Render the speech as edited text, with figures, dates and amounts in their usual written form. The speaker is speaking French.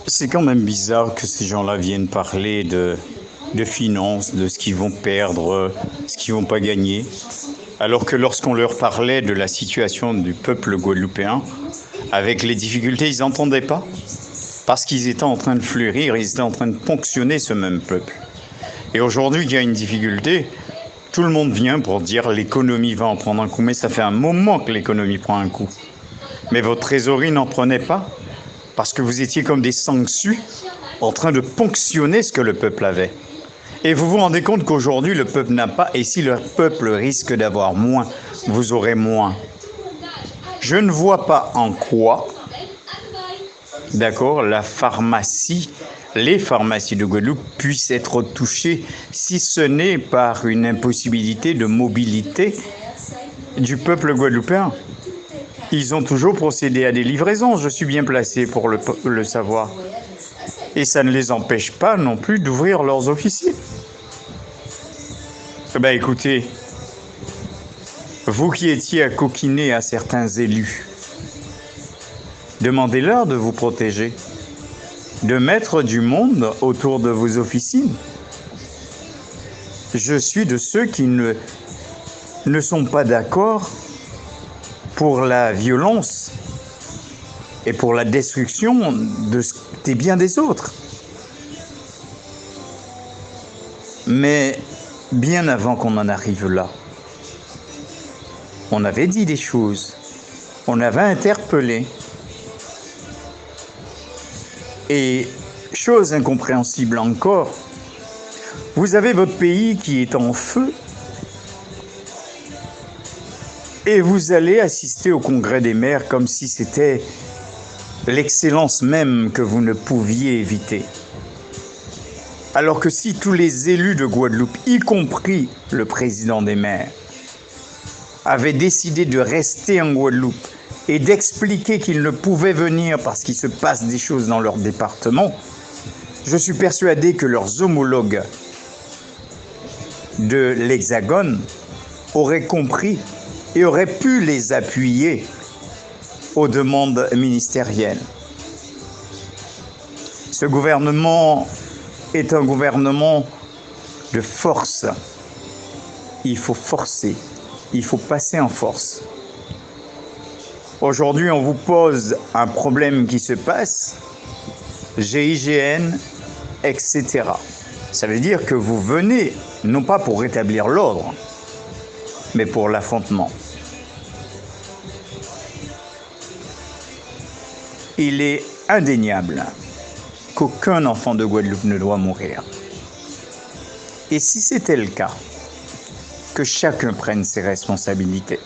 C'est quand même bizarre que ces gens-là viennent parler de finances, de ce qu'ils vont perdre, ce qu'ils vont pas gagner, alors que lorsqu'on leur parlait de la situation du peuple guadeloupéen, avec les difficultés, ils n'entendaient pas, parce qu'ils étaient en train de fleurir, ils étaient en train de ponctionner ce même peuple. Et aujourd'hui, il y a une difficulté, tout le monde vient pour dire l'économie va en prendre un coup, mais ça fait un moment que l'économie prend un coup. Mais votre trésorerie n'en prenait pas, parce que vous étiez comme des sangsues en train de ponctionner ce que le peuple avait. Et vous vous rendez compte qu'aujourd'hui, le peuple n'a pas, et si le peuple risque d'avoir moins, vous aurez moins. Je ne vois pas en quoi, d'accord, la pharmacie, les pharmacies de Guadeloupe puissent être touchées, si ce n'est par une impossibilité de mobilité du peuple guadeloupéen. Ils ont toujours procédé à des livraisons, je suis bien placé pour le savoir. Et ça ne les empêche pas non plus d'ouvrir leurs officines. Ben écoutez, vous qui étiez à coquiner à certains élus, demandez-leur de vous protéger, de mettre du monde autour de vos officines. Je suis de ceux qui ne sont pas d'accord pour la violence et pour la destruction des biens des autres. Mais bien avant qu'on en arrive là, on avait dit des choses, on avait interpellé. Et chose incompréhensible encore, vous avez votre pays qui est en feu et vous allez assister au congrès des maires comme si c'était l'excellence même que vous ne pouviez éviter. Alors que si tous les élus de Guadeloupe, y compris le président des maires, avaient décidé de rester en Guadeloupe et d'expliquer qu'ils ne pouvaient venir parce qu'il se passe des choses dans leur département, je suis persuadé que leurs homologues de l'Hexagone auraient compris et auraient pu les appuyer aux demandes ministérielles. Ce gouvernement est un gouvernement de force. Il faut forcer, il faut passer en force. Aujourd'hui, on vous pose un problème qui se passe, GIGN, etc. Ça veut dire que vous venez, non pas pour rétablir l'ordre, mais pour l'affrontement. Il est indéniable qu'aucun enfant de Guadeloupe ne doit mourir. Et si c'était le cas, que chacun prenne ses responsabilités.